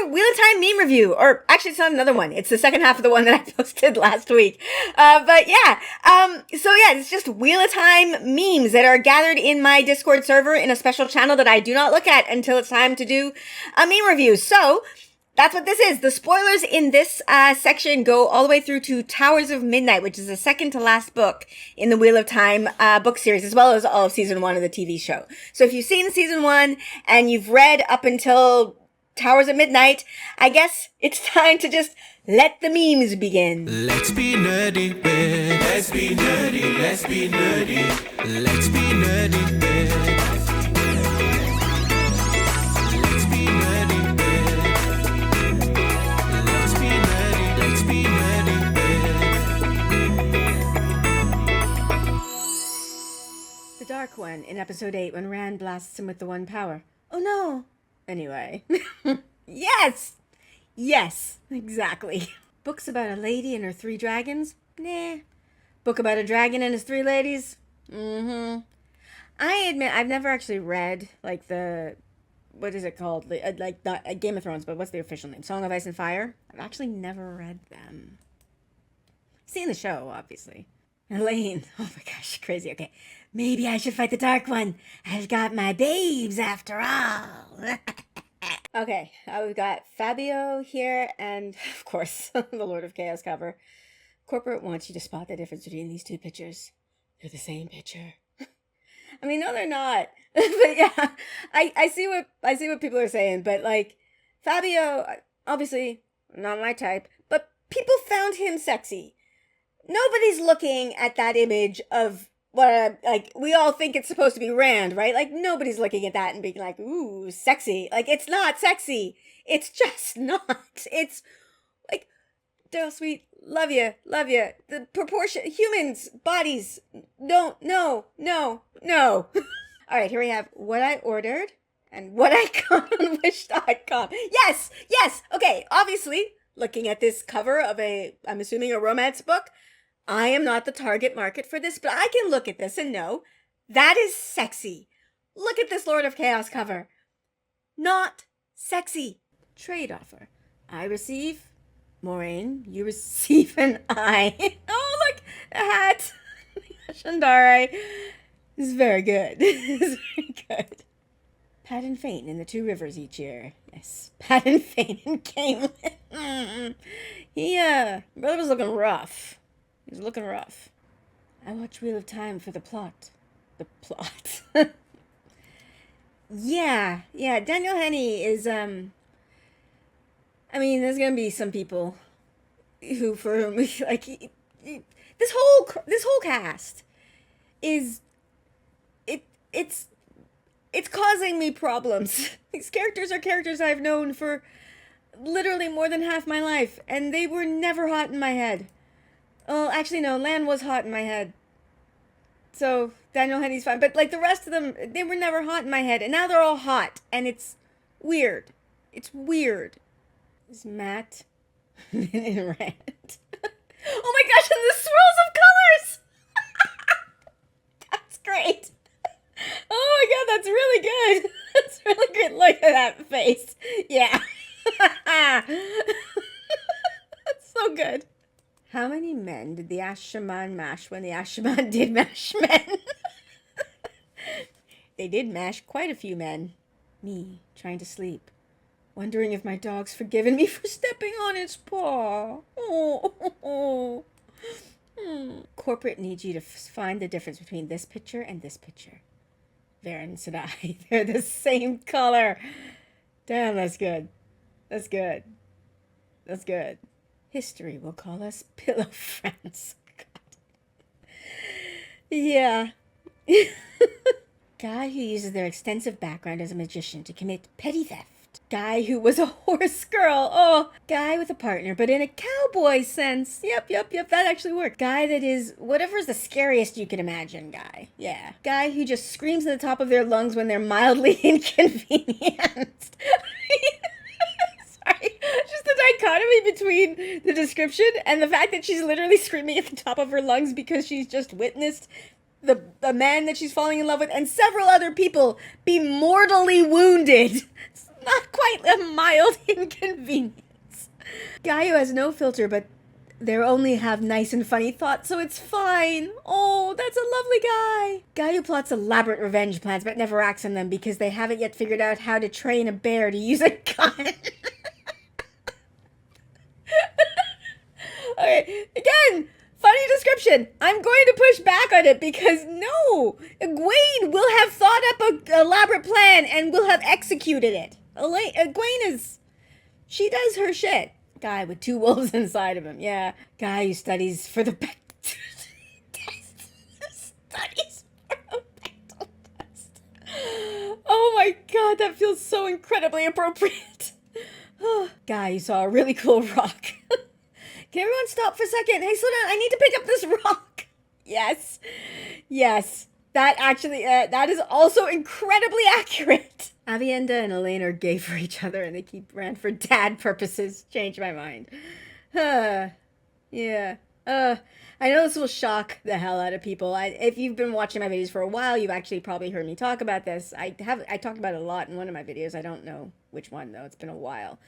Wheel of Time meme review, or actually it's not another one. It's the second half of the one that I posted last week. But yeah, it's just Wheel of Time memes that are gathered in my Discord server in a special channel that I do not look at until it's time to do a meme review. So that's what this is. The spoilers in this section go all the way through to Towers of Midnight, which is the second to last book in the Wheel of Time book series, as well as all of season 1 of the TV show. So if you've seen season 1 and you've read up until Towers of Midnight, I guess it's time to just let the memes begin. Let's be nerdy, bitch. Let's be nerdy, let's be nerdy. Let's be nerdy, bitch. Let's be nerdy, bitch. Let's be nerdy, let's be nerdy, bitch. The Dark One in episode 8 when Rand blasts him with the one power. Oh no! Anyway. Yes! Yes, exactly. Books about a lady and her 3 dragons? Nah. Book about a dragon and his 3 ladies? Mm-hmm. I admit, I've never actually read, like, what is it called? Like, not Game of Thrones, but what's the official name? Song of Ice and Fire? I've actually never read them. Seen the show, obviously. Elayne. Oh my gosh, crazy. Okay. Maybe I should fight the Dark One. I've got my babes after all. Okay, we've got Fabio here and, of course, the Lord of Chaos cover. Corporate wants you to spot the difference between these 2 pictures. They're the same picture. I mean, no, they're not. But yeah, I see what people are saying. But like, Fabio, obviously not my type, but people found him sexy. Nobody's looking at that image of what, like, we all think it's supposed to be Rand, right? Like, nobody's looking at that and being like, ooh, sexy. Like, it's not sexy. It's just not. It's, like, Daryl Sweet, love you. The proportion, humans, bodies, no. All right, here we have what I ordered and what I got on Wish.com. Yes, okay, obviously, looking at this cover of I'm assuming a romance book, I am not the target market for this, but I can look at this and know that is sexy. Look at this Lord of Chaos cover. Not sexy. Trade offer. I receive, Moraine, you receive an eye. Oh, look, a hat. Shandare. This is very good. This is very good. Pat and Faint in the 2 rivers each year. Yes, Pat and Faint and Camelin. Brother was looking rough. He was looking rough. I watch Wheel of Time for the plot. The plot. Yeah. Daniel Henney is, I mean, there's gonna be some people who, for whom, like, this whole cast is, it's causing me problems. These characters are characters I've known for literally more than half my life, and they were never hot in my head. Well, actually, no, Lan was hot in my head. So, Daniel Henney's fine. But, like, the rest of them, they were never hot in my head. And now they're all hot. And it's weird. It's weird. Is Matt in Rand? Oh my gosh, and the swirls of colors! That's great. Oh my god, that's really good. That's really good. Look at that face. Yeah. That's so good. How many men did the Asha'man mash when the Asha'man did mash men? They did mash quite a few men. Me, trying to sleep. Wondering if my dog's forgiven me for stepping on its paw. Oh. Corporate needs you to find the difference between this picture and this picture. Varen said I. They're the same color. Damn, that's good. That's good. History will call us pillow friends. God. Yeah. Guy who uses their extensive background as a magician to commit petty theft. Guy who was a horse girl. Oh, guy with a partner, but in a cowboy sense. Yep, that actually worked. Guy that is whatever's the scariest you can imagine guy. Yeah. Guy who just screams at the top of their lungs when they're mildly inconvenienced. Sorry. Just the dichotomy between the description and the fact that she's literally screaming at the top of her lungs because she's just witnessed the man that she's falling in love with and several other people be mortally wounded. It's not quite a mild inconvenience. Guy who has no filter, but they only have nice and funny thoughts, so it's fine. Oh, that's a lovely guy. Guy who plots elaborate revenge plans, but never acts on them because they haven't yet figured out how to train a bear to use a gun. Okay, again, funny description. I'm going to push back on it because no, Egwene will have thought up an elaborate plan and will have executed it. Egwene she does her shit. Guy with 2 wolves inside of him. Yeah, guy who studies for the studies for a mental test. Oh my god, that feels so incredibly appropriate. Guy who saw a really cool rock. Can everyone stop for a second? Hey, slow down. I need to pick up this rock. Yes. Yes. That actually, that is also incredibly accurate. Avienda and Elayne are gay for each other and they keep Rand for dad purposes. Change my mind. Yeah. I know this will shock the hell out of people. If you've been watching my videos for a while, you've actually probably heard me talk about this. I talked about it a lot in one of my videos. I don't know which one though. It's been a while.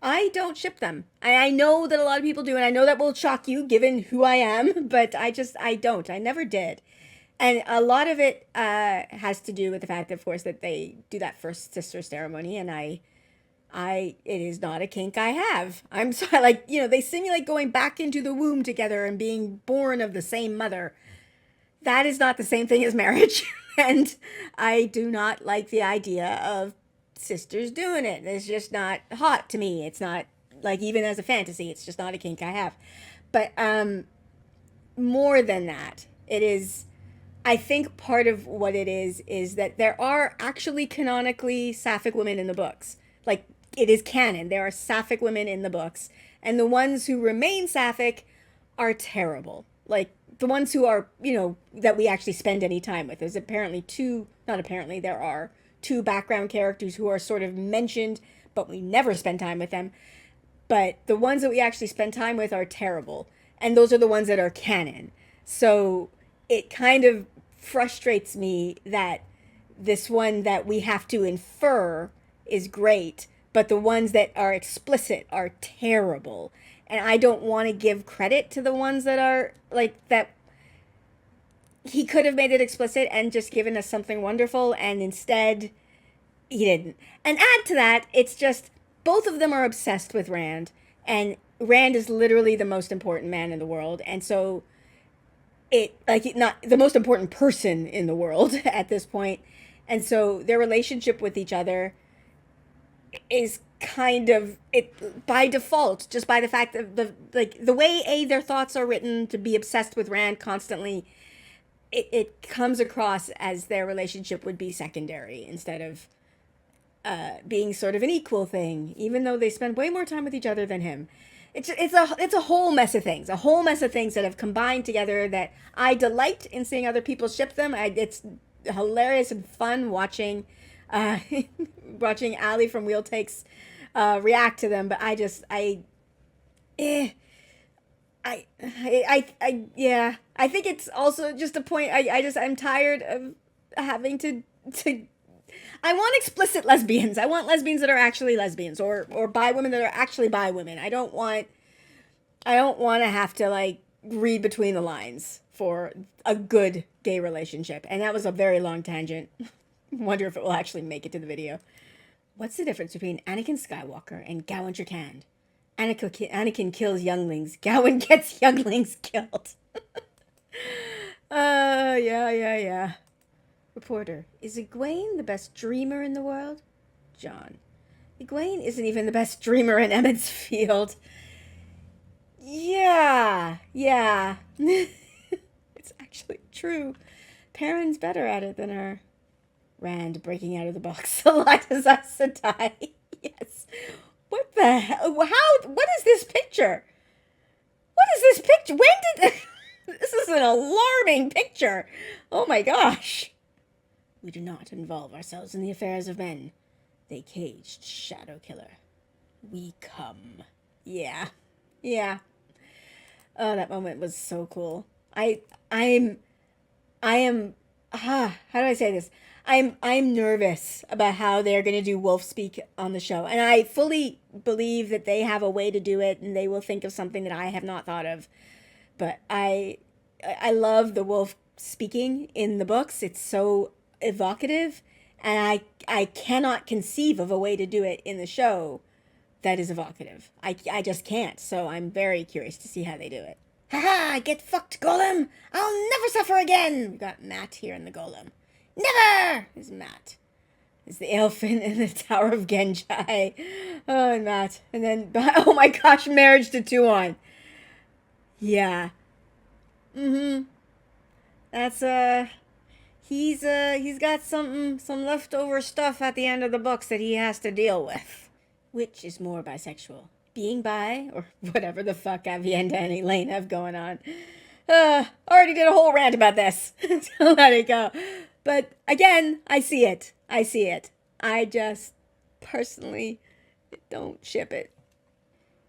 I don't ship them. I know that a lot of people do, and I know that will shock you given who I am, but I don't. I never did. And a lot of it has to do with the fact, of course, that they do that first sister ceremony, and it is not a kink I have. I'm sorry, like, they simulate going back into the womb together and being born of the same mother. That is not the same thing as marriage, and I do not like the idea of sisters doing it. It's just not hot to me. It's not, like, even as a fantasy, it's just not a kink I have. But more than that, it is, I think part of what it is that there are actually canonically sapphic women in the books. Like, it is canon. There are sapphic women in the books. And the ones who remain sapphic are terrible. Like, the ones who are, that we actually spend any time with. There's apparently there are 2 background characters who are sort of mentioned, but we never spend time with them. But the ones that we actually spend time with are terrible. And those are the ones that are canon. So it kind of frustrates me that this one that we have to infer is great, but the ones that are explicit are terrible. And I don't want to give credit to the ones that are like that. He could have made it explicit and just given us something wonderful, and instead he didn't. And add to that, it's just both of them are obsessed with Rand, and Rand is literally the most important man in the world, and so not the most important person in the world at this point. And so their relationship with each other is kind of it by default, just by the fact of the way their thoughts are written to be obsessed with Rand constantly. It comes across as their relationship would be secondary instead of being sort of an equal thing, even though they spend way more time with each other than him. It's a whole mess of things, that have combined together that I delight in seeing other people ship them. It's hilarious and fun watching Ali from Wheel Takes react to them, but I think it's also just a point. I'm tired of having to I want explicit lesbians. I want lesbians that are actually lesbians, or bi women that are actually bi women. I don't want to have to like read between the lines for a good gay relationship. And that was a very long tangent. Wonder if it will actually make it to the video. What's the difference between Anakin Skywalker and Gowan Trikand? Anakin kills younglings. Gowan gets younglings killed. Yeah. Reporter, is Egwene the best dreamer in the world? John, Egwene isn't even the best dreamer in Emmett's Field. Yeah. It's actually true. Perrin's better at it than her. Rand breaking out of the box. Eliza's Sedai. Yes. What the hell? What is this picture? When did... This is an alarming picture. Oh my gosh. We do not involve ourselves in the affairs of men. They caged Shadow Killer. We come. Yeah. Oh, that moment was so cool. I am how do I say this? I'm nervous about how they're going to do wolf speak on the show. And I fully believe that they have a way to do it and they will think of something that I have not thought of. But I love the wolf speaking in the books. It's so evocative, and I cannot conceive of a way to do it in the show that is evocative. I just can't. So I'm very curious to see how they do it. Haha, get fucked, Golem! I'll never suffer again! We got Matt here in the Golem. Never! Is Matt. Is the elephant in the Tower of Genji. Oh, and Matt. And then, oh my gosh, marriage to Tuon. Yeah. That's, he's got some leftover stuff at the end of the books that he has to deal with. Which is more bisexual? Being bi, or whatever the fuck Avienda and Elayne have going on. Already did a whole rant about this. So let it go. But again, I see it. I just personally don't ship it.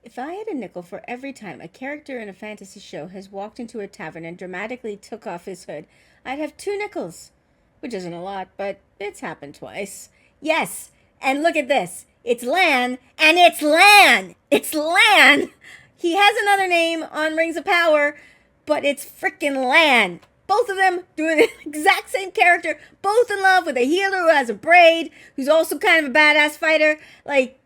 If I had a nickel for every time a character in a fantasy show has walked into a tavern and dramatically took off his hood, I'd have 2 nickels. Which isn't a lot, but it's happened twice. Yes, and look at this. It's Lan, and it's Lan! It's Lan! He has another name on Rings of Power, but it's frickin' Lan. Both of them doing the exact same character, both in love with a healer who has a braid, who's also kind of a badass fighter. Like,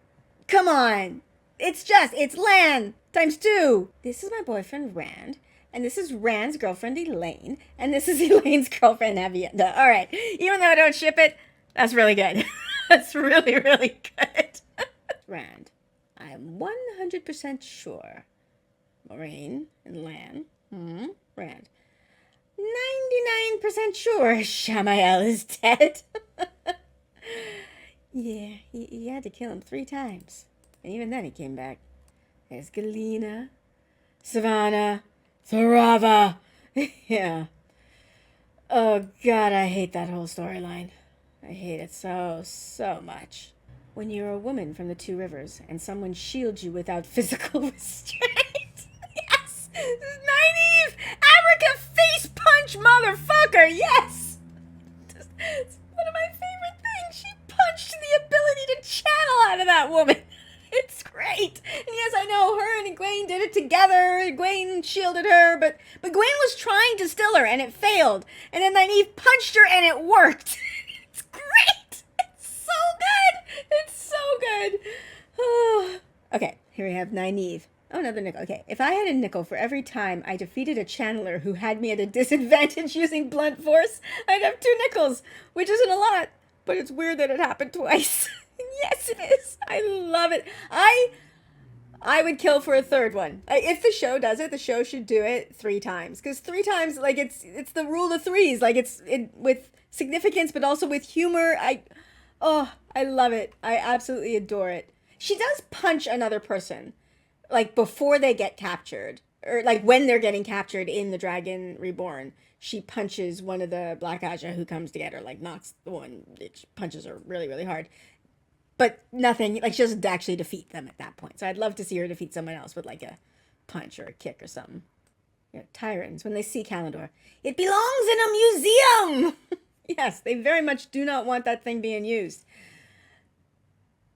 come on. It's Lan times 2. This is my boyfriend, Rand, and this is Rand's girlfriend, Elayne, and this is Elayne's girlfriend, Avienda. All right, even though I don't ship it, that's really good. That's really, really good. Rand, I am 100% sure. Moraine and Lan. Rand. 99% sure Shamael is dead. Yeah, he had to kill him 3 times. And even then he came back. There's Galena, Savannah, Thorava. Yeah. Oh, God, I hate that whole storyline. I hate it so much. When you're a woman from the 2 rivers and someone shields you without physical restraint. Yes! Nynaeve! Africa face punch motherfucker! Yes! It's one of my favorite things. She punched the ability to channel out of that woman. It's great. And yes, I know her and Egwene did it together. Egwene shielded her, but Egwene was trying to still her and it failed. And then Nynaeve punched her and it worked. It's great. It's so good. It's so good. Okay, here we have Nynaeve. Oh, another nickel. Okay, if I had a nickel for every time I defeated a channeler who had me at a disadvantage using blunt force, I'd have 2 nickels, which isn't a lot, but it's weird that it happened twice. Yes, it is. I love it. I would kill for a 3rd one. If the show does it, the show should do it 3 times. Because 3 times, like, it's the rule of 3s. Like, it's with significance, but also with humor. I love it. I absolutely adore it. She does punch another person, like, before they get captured. Or, like, when they're getting captured in The Dragon Reborn. She punches one of the Black Aja who comes to get her, like, knocks the one, it punches her really, really hard. But nothing, like, she doesn't actually defeat them at that point. So I'd love to see her defeat someone else with, like, a punch or a kick or something. You know, Tyrants, when they see Callandor, it belongs in a museum! Yes, they very much do not want that thing being used.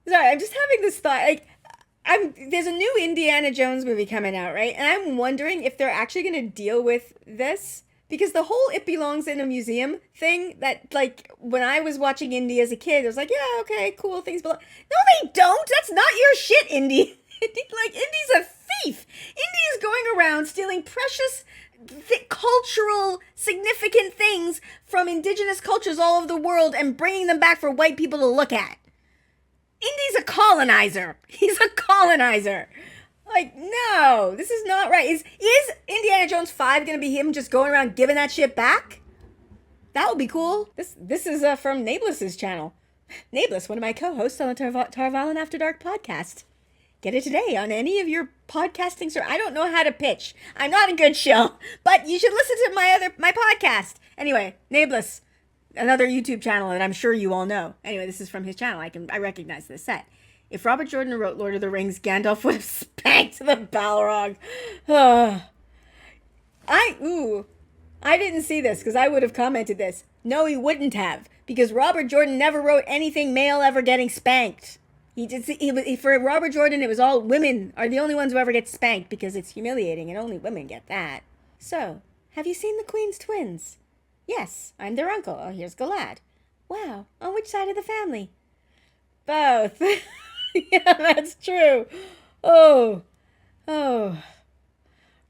Sorry, I'm just having this thought, like, there's a new Indiana Jones movie coming out, right? And I'm wondering if they're actually going to deal with this. Because the whole it belongs in a museum thing, that, like, when I was watching Indy as a kid, I was like, yeah, okay, cool, things belong. No, they don't! That's not your shit, Indy! Like, Indy's a thief! Indy is going around stealing precious, cultural, significant things from indigenous cultures all over the world and bringing them back for white people to look at. Indy's a colonizer! He's a colonizer! Like, no, this is not right. Is Indiana Jones 5 going to be him just going around giving that shit back? That would be cool. This is from Nabless's channel. Nabless, one of my co-hosts on the Tarvalin After Dark podcast. Get it today on any of your podcasting. I don't know how to pitch. I'm not a good shill, but you should listen to my podcast. Anyway, Nabless, another YouTube channel that I'm sure you all know. Anyway, this is from his channel. I recognize this set. If Robert Jordan wrote Lord of the Rings, Gandalf would have spanked the Balrog. I didn't see this because I would have commented this. No, he wouldn't have, because Robert Jordan never wrote anything male ever getting spanked. For Robert Jordan, it was all women are the only ones who ever get spanked because it's humiliating and only women get that. So, have you seen the Queen's twins? Yes, I'm their uncle. Oh, here's Galad. Wow, on which side of the family? Both. Yeah, that's true. Oh, oh.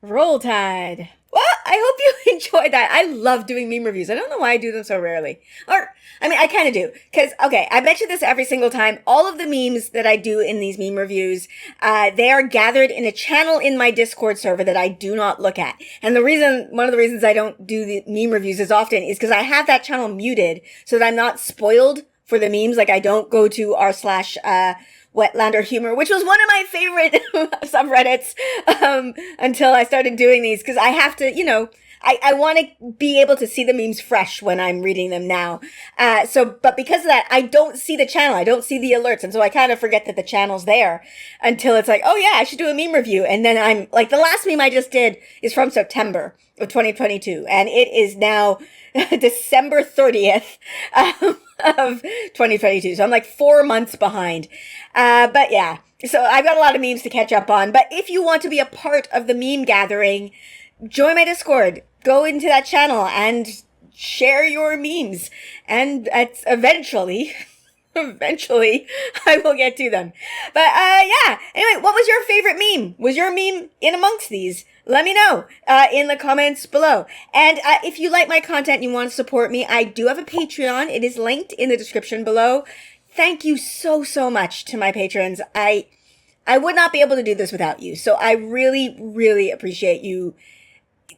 Roll Tide. Well, I hope you enjoyed that. I love doing meme reviews. I don't know why I do them so rarely. I kind of do. Because, okay, I mention this every single time. All of the memes that I do in these meme reviews, they are gathered in a channel in my Discord server that I do not look at. And one of the reasons I don't do the meme reviews as often is because I have that channel muted so that I'm not spoiled for the memes. Like, I don't go to r/Wetlander Humor, which was one of my favorite subreddits until I started doing these, because I have to, I want to be able to see the memes fresh when I'm reading them now. But because of that, I don't see the channel. I don't see the alerts. And so I kind of forget that the channel's there until it's like, oh yeah, I should do a meme review. And then I'm like, the last meme I just did is from September of 2022. And it is now December 30th of 2022. So I'm like 4 months behind. But yeah, so I've got a lot of memes to catch up on. But if you want to be a part of the meme gathering, join my Discord, go into that channel and share your memes. And eventually I will get to them. But yeah, anyway, what was your favorite meme? Was your meme in amongst these? Let me know in the comments below. And if you like my content and you want to support me, I do have a Patreon. It is linked in the description below. Thank you so, so much to my patrons. I would not be able to do this without you. So I really, really appreciate you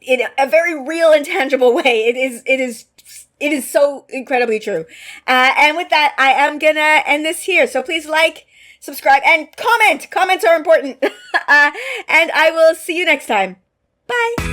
in a very real and tangible way. It is so incredibly true. And with that, I am gonna end this here. So please like, subscribe, and comment. Comments are important. And I will see you next time. Bye.